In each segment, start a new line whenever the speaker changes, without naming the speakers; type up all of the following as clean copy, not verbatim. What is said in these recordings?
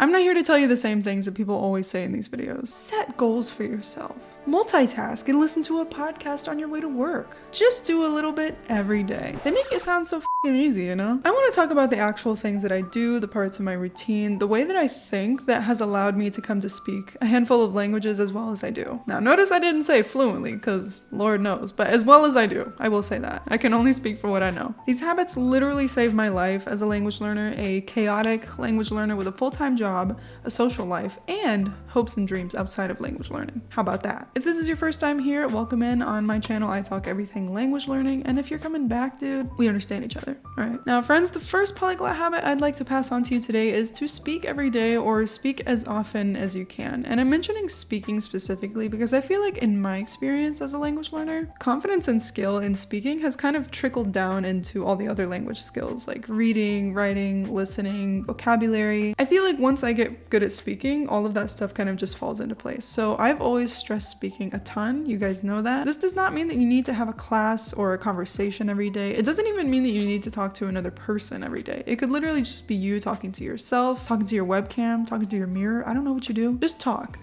I'm not here to tell you the same things that people always say in these videos. Set goals for yourself. Multitask and listen to a podcast on your way to work. Just do a little bit every day. They make it sound so f***ing easy, you know? I want to talk about the actual things that I do, the parts of my routine, the way that I think that has allowed me to come to speak a handful of languages as well as I do. Now, notice I didn't say fluently, because Lord knows, but as well as I do, I will say that. I can only speak for what I know. These habits literally saved my life as a language learner, a chaotic language learner with a full-time job, a social life, and hopes and dreams outside of language learning. How about that? If this is your first time here, welcome in. On my channel, I talk everything language learning, and if you're coming back, dude, we understand each other. All right. Now, friends, the first polyglot habit I'd like to pass on to you today is to speak every day or speak as often as you can. And I'm mentioning speaking specifically because I feel like in my experience as a language learner, confidence and skill in speaking has kind of trickled down into all the other language skills like reading, writing, listening, vocabulary. I feel like once I get good at speaking, all of that stuff kind of just falls into place. So I've always stressed speaking a ton. You guys know that. This does not mean that you need to have a class or a conversation every day. It doesn't even mean that you need to talk to another person every day. It could literally just be you talking to yourself, talking to your webcam, talking to your mirror. I don't know what you do. Just talk.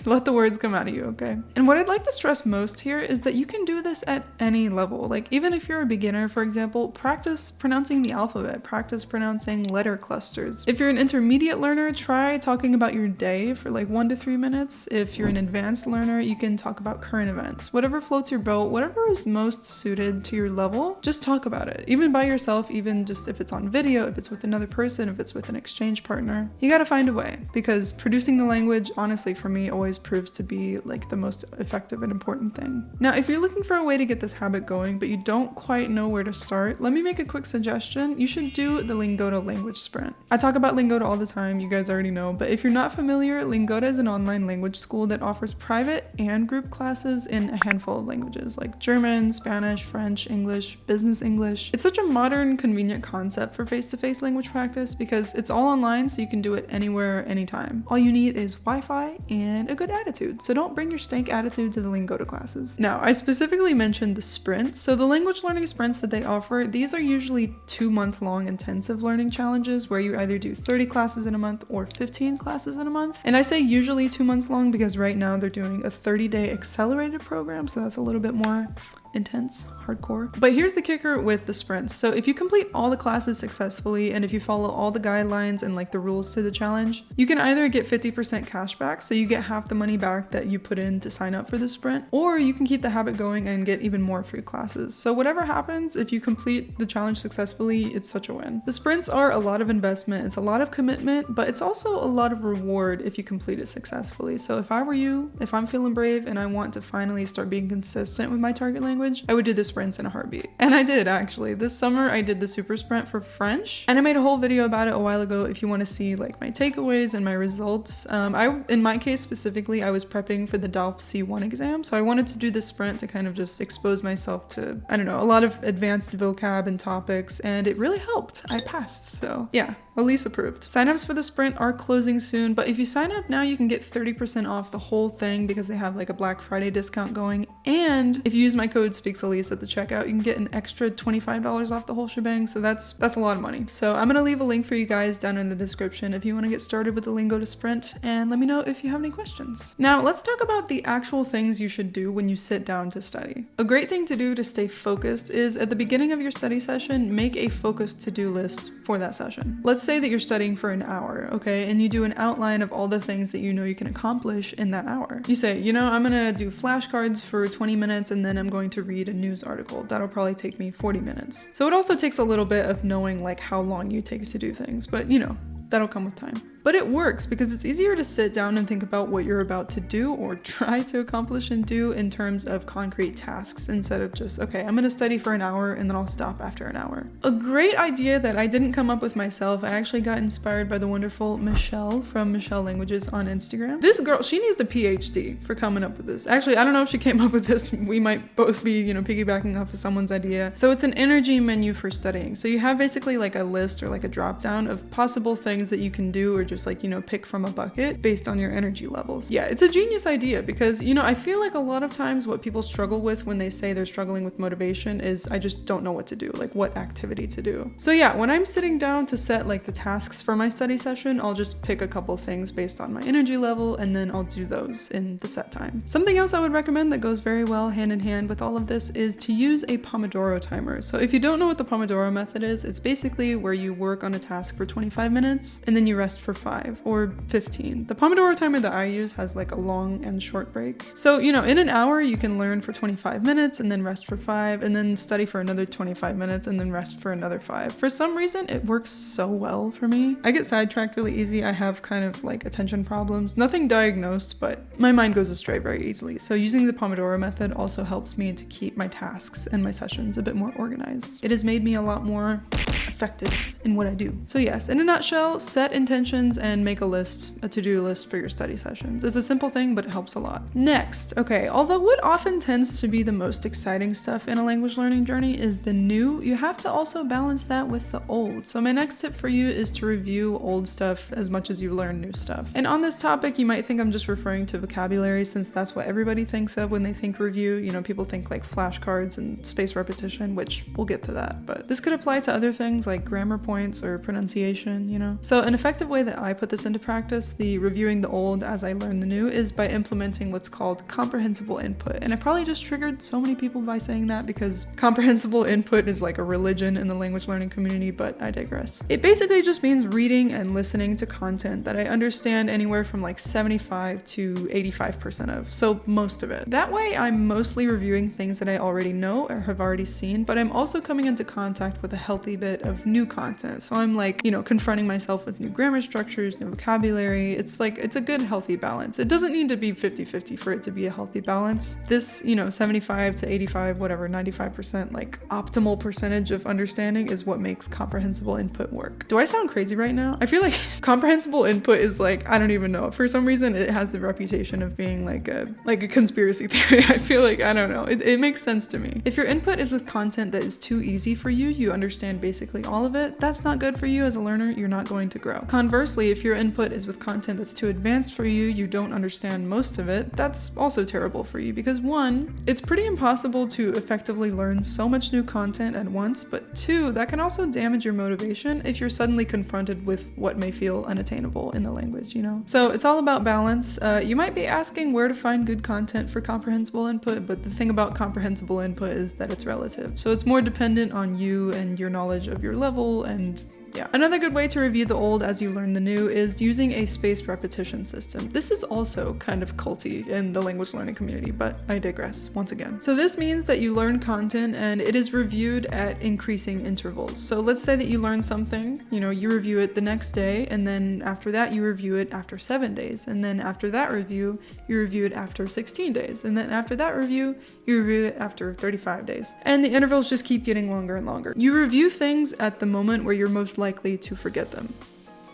Let the words come out of you, okay? And what I'd like to stress most here is that you can do this at any level. Like even if you're a beginner, for example, practice pronouncing the alphabet, practice pronouncing letter clusters. If you're an intermediate learner, try talking about your day for like 1 to 3 minutes. If you're an advanced learner, you can talk about current events. Whatever floats your boat, whatever is most suited to your level, just talk about it. Even by yourself, even just if it's on video, if it's with another person, if it's with an exchange partner. You gotta find a way because producing the language, honestly, for me, always proves to be like the most effective and important thing. Now, if you're looking for a way to get this habit going, but you don't quite know where to start, let me make a quick suggestion. You should do the Lingoda language sprint. I talk about Lingoda all the time, you guys already know, but if you're not familiar, Lingoda is an online language school that offers private and group classes in a handful of languages like German, Spanish, French, English, business English. It's such a modern, convenient concept for face-to-face language practice because it's all online, so you can do it anywhere, anytime. All you need is Wi-Fi and a good attitude, so don't bring your stank attitude to the Lingoda classes. Now, I specifically mentioned the sprints. So the language learning sprints that they offer, these are usually 2-month-long intensive learning challenges where you either do 30 classes in a month or 15 classes in a month. And I say usually 2 months long because right now they're doing a 30-day accelerated program, so that's a little bit more intense, hardcore. But here's the kicker with the sprints. So if you complete all the classes successfully and if you follow all the guidelines and like the rules to the challenge, you can either get 50% cash back, so you get half the money back that you put in to sign up for the sprint, or you can keep the habit going and get even more free classes. So whatever happens, if you complete the challenge successfully, it's such a win. The sprints are a lot of investment, it's a lot of commitment, but it's also a lot of reward if you complete it successfully. So if I were you, if I'm feeling brave and I want to finally start being consistent with my target language, I would do the sprints in a heartbeat. And I did actually. This summer I did the super sprint for French and I made a whole video about it a while ago if you want to see like my takeaways and my results. In my case specifically, I was prepping for the DALF C1 exam, so I wanted to do this sprint to kind of just expose myself to, I don't know, a lot of advanced vocab and topics, and it really helped. I passed, so yeah. Elise approved. Signups for the sprint are closing soon, but if you sign up now, you can get 30% off the whole thing because they have like a Black Friday discount going. And if you use my code SpeaksElise at the checkout, you can get an extra $25 off the whole shebang. So that's a lot of money. So I'm gonna leave a link for you guys down in the description if you want to get started with the Lingoda sprint, and let me know if you have any questions. Now let's talk about the actual things you should do when you sit down to study. A great thing to do to stay focused is at the beginning of your study session, make a focused to-do list for that session. Let's say that you're studying for an hour, okay? And you do an outline of all the things that you know you can accomplish in that hour. You say, you know, I'm gonna do flashcards for 20 minutes and then I'm going to read a news article. That'll probably take me 40 minutes. So it also takes a little bit of knowing like how long you take to do things, but you know, that'll come with time. But it works because it's easier to sit down and think about what you're about to do or try to accomplish and do in terms of concrete tasks instead of just, okay, I'm gonna study for an hour and then I'll stop after an hour. A great idea that I didn't come up with myself, I actually got inspired by the wonderful Michelle from Michelle Languages on Instagram. This girl, she needs a PhD for coming up with this. Actually, I don't know if she came up with this. We might both be, you know, piggybacking off of someone's idea. So it's an energy menu for studying. So you have basically like a list or like a drop down of possible things that you can do or just like, pick from a bucket based on your energy levels. Yeah, it's a genius idea because, I feel like a lot of times what people struggle with when they say they're struggling with motivation is I just don't know what to do, like what activity to do. So yeah, when I'm sitting down to set like the tasks for my study session, I'll just pick a couple things based on my energy level and then I'll do those in the set time. Something else I would recommend that goes very well hand in hand with all of this is to use a Pomodoro timer. So if you don't know what the Pomodoro method is, it's basically where you work on a task for 25 minutes and then you rest for 5 or 15. The Pomodoro timer that I use has like a long and short break. So, in an hour you can learn for 25 minutes and then rest for 5 and then study for another 25 minutes and then rest for another 5. For some reason, it works so well for me. I get sidetracked really easy. I have kind of like attention problems. Nothing diagnosed, but my mind goes astray very easily. So using the Pomodoro method also helps me to keep my tasks and my sessions a bit more organized. It has made me a lot more effective in what I do. So yes, in a nutshell, set intentions and make a to-do list for your study sessions. It's a simple thing, but it helps a lot. Next, okay, although what often tends to be the most exciting stuff in a language learning journey is the new, you have to also balance that with the old. So my next tip for you is to review old stuff as much as you learn new stuff. And on this topic, you might think I'm just referring to vocabulary since that's what everybody thinks of when they think review. People think like flashcards and spaced repetition, which we'll get to that, but this could apply to other things like grammar points or pronunciation, So an effective way that I put this into practice, the reviewing the old as I learn the new, is by implementing what's called comprehensible input. And I probably just triggered so many people by saying that because comprehensible input is like a religion in the language learning community, but I digress. It basically just means reading and listening to content that I understand anywhere from like 75 to 85% of, so most of it. That way I'm mostly reviewing things that I already know or have already seen, but I'm also coming into contact with a healthy bit of new content. So I'm like, confronting myself with new grammar structures, new vocabulary. It's a good healthy balance. It doesn't need to be 50-50 for it to be a healthy balance. This, 75 to 85, whatever, 95% like optimal percentage of understanding is what makes comprehensible input work. Do I sound crazy right now? I feel like comprehensible input is like, I don't even know. For some reason, it has the reputation of being like a conspiracy theory. I feel like, I don't know. It makes sense to me. If your input is with content that is too easy for you, you understand basically all of it, that's not good for you as a learner. You're not going to grow. Conversely, if your input is with content that's too advanced for you, you don't understand most of it, that's also terrible for you because 1, it's pretty impossible to effectively learn so much new content at once, but 2, that can also damage your motivation if you're suddenly confronted with what may feel unattainable in the language, So it's all about balance. You might be asking where to find good content for comprehensible input, but the thing about comprehensible input is that it's relative. So it's more dependent on you and your knowledge of your level and yeah. Another good way to review the old as you learn the new is using a spaced repetition system. This is also kind of culty in the language learning community, but I digress once again. So this means that you learn content and it is reviewed at increasing intervals. So let's say that you learn something, you review it the next day, and then after that you review it after 7 days, and then after that review, you review it after 16 days, and then after that review, you review it after 35 days. And the intervals just keep getting longer and longer. You review things at the moment where you're most likely to forget them.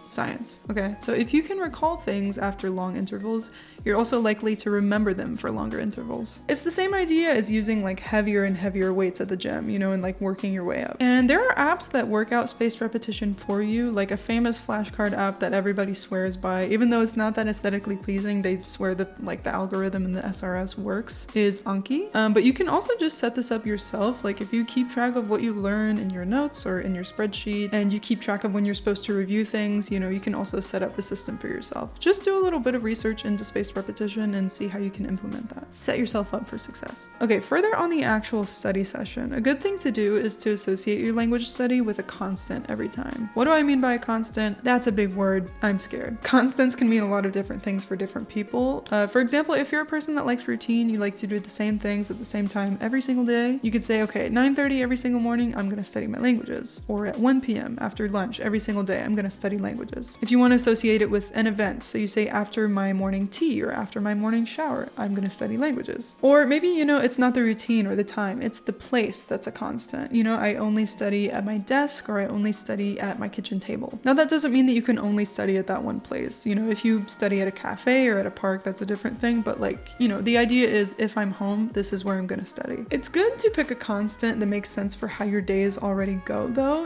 Science, okay? So if you can recall things after long intervals, you're also likely to remember them for longer intervals. It's the same idea as using like heavier and heavier weights at the gym, and like working your way up. And there are apps that work out spaced repetition for you, like a famous flashcard app that everybody swears by, even though it's not that aesthetically pleasing, they swear that like the algorithm in the SRS works, is Anki. But you can also just set this up yourself. Like if you keep track of what you learn in your notes or in your spreadsheet, and you keep track of when you're supposed to review things, you can also set up the system for yourself. Just do a little bit of research into spaced repetition and see how you can implement that. Set yourself up for success. Okay, further on the actual study session, a good thing to do is to associate your language study with a constant every time. What do I mean by a constant? That's a big word. I'm scared. Constants can mean a lot of different things for different people. For example, if you're a person that likes routine, you like to do the same things at the same time every single day, you could say, okay, at 9:30 every single morning, I'm gonna study my languages. Or at 1 p.m. after lunch every single day, I'm gonna study languages. If you want to associate it with an event, so you say after my morning tea or after my morning shower, I'm going to study languages. Or maybe, it's not the routine or the time, it's the place that's a constant. I only study at my desk or I only study at my kitchen table. Now that doesn't mean that you can only study at that one place. If you study at a cafe or at a park, that's a different thing. But the idea is if I'm home, this is where I'm going to study. It's good to pick a constant that makes sense for how your days already go though,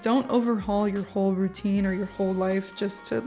don't overhaul your whole routine or your whole life just to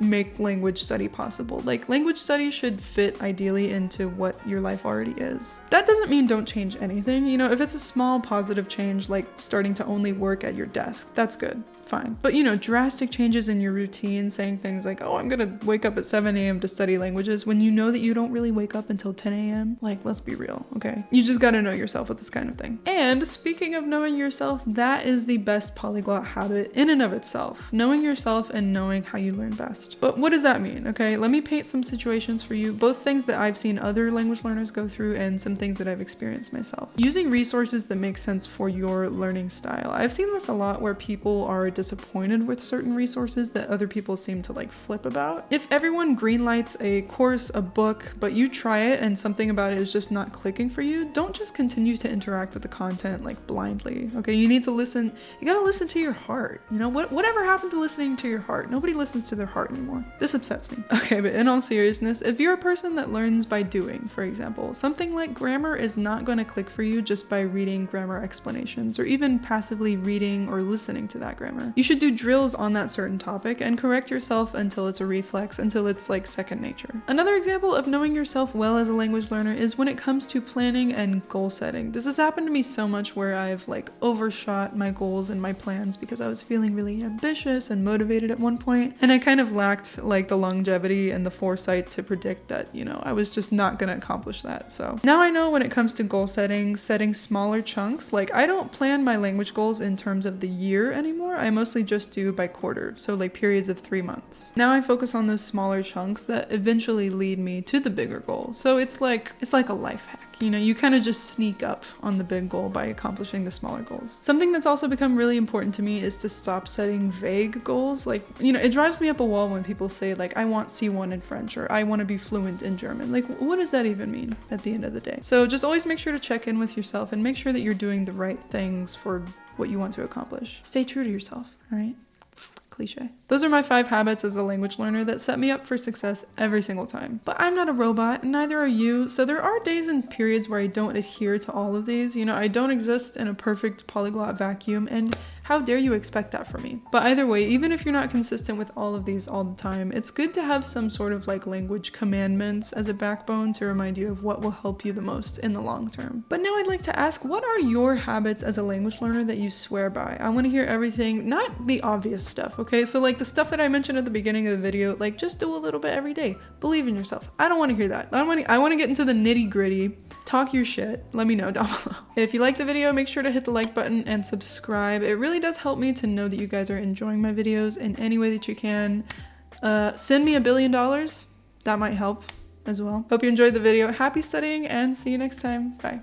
make language study possible. Like, language study should fit ideally into what your life already is. That doesn't mean don't change anything. You know, if it's a small positive change, like starting to only work at your desk, that's good. Fine. But you know, drastic changes in your routine, saying things like, oh, I'm gonna wake up at 7 a.m. to study languages when you know that you don't really wake up until 10 a.m. Like, let's be real, okay? You just gotta know yourself with this kind of thing. And speaking of knowing yourself, that is the best polyglot habit in and of itself. Knowing yourself and knowing how you learn best. But what does that mean, okay? Let me paint some situations for you, both things that I've seen other language learners go through and some things that I've experienced myself. Using resources that make sense for your learning style. I've seen this a lot where people are disappointed with certain resources that other people seem to like flip about. If everyone greenlights a course, a book, but you try it and something about it is just not clicking for you, don't just continue to interact with the content like blindly, okay? You need to listen. You gotta listen to your heart. You know, whatever happened to listening to your heart? Nobody listens to their heart anymore. This upsets me. Okay, but in all seriousness, if you're a person that learns by doing, for example, something like grammar is not going to click for you just by reading grammar explanations or even passively reading or listening to that grammar. You should do drills on that certain topic and correct yourself until it's a reflex, until it's like second nature. Another example of knowing yourself well as a language learner is when it comes to planning and goal setting. This has happened to me so much where I've like overshot my goals and my plans because I was feeling really ambitious and motivated at one point, and I kind of lacked like the longevity and the foresight to predict that, you know, I was just not gonna accomplish that. So now I know when it comes to goal setting smaller chunks. Like, I don't plan my language goals in terms of the year anymore. I mostly just do by quarter, so like periods of 3 months. Now I focus on those smaller chunks that eventually lead me to the bigger goal. So it's like a life hack. You know, you kind of just sneak up on the big goal by accomplishing the smaller goals. Something that's also become really important to me is to stop setting vague goals. Like, you know, it drives me up a wall when people say like, I want C1 in French or I want to be fluent in German. Like, what does that even mean at the end of the day? So just always make sure to check in with yourself and make sure that you're doing the right things for what you want to accomplish. Stay true to yourself, all right? Cliche. Those are my 5 habits as a language learner that set me up for success every single time. But I'm not a robot, and neither are you, so there are days and periods where I don't adhere to all of these. You know, I don't exist in a perfect polyglot vacuum, and how dare you expect that from me? But either way, even if you're not consistent with all of these all the time, it's good to have some sort of like language commandments as a backbone to remind you of what will help you the most in the long term. But now I'd like to ask, what are your habits as a language learner that you swear by? I want to hear everything, not the obvious stuff, okay? So like the stuff that I mentioned at the beginning of the video, like just do a little bit every day. Believe in yourself. I don't want to hear that. I want to get into the nitty gritty. Talk your shit. Let me know down below. If you like the video, make sure to hit the like button and subscribe. It really does help me to know that you guys are enjoying my videos in any way that you can. Send me $1 billion. That might help as well. Hope you enjoyed the video. Happy studying and see you next time. Bye.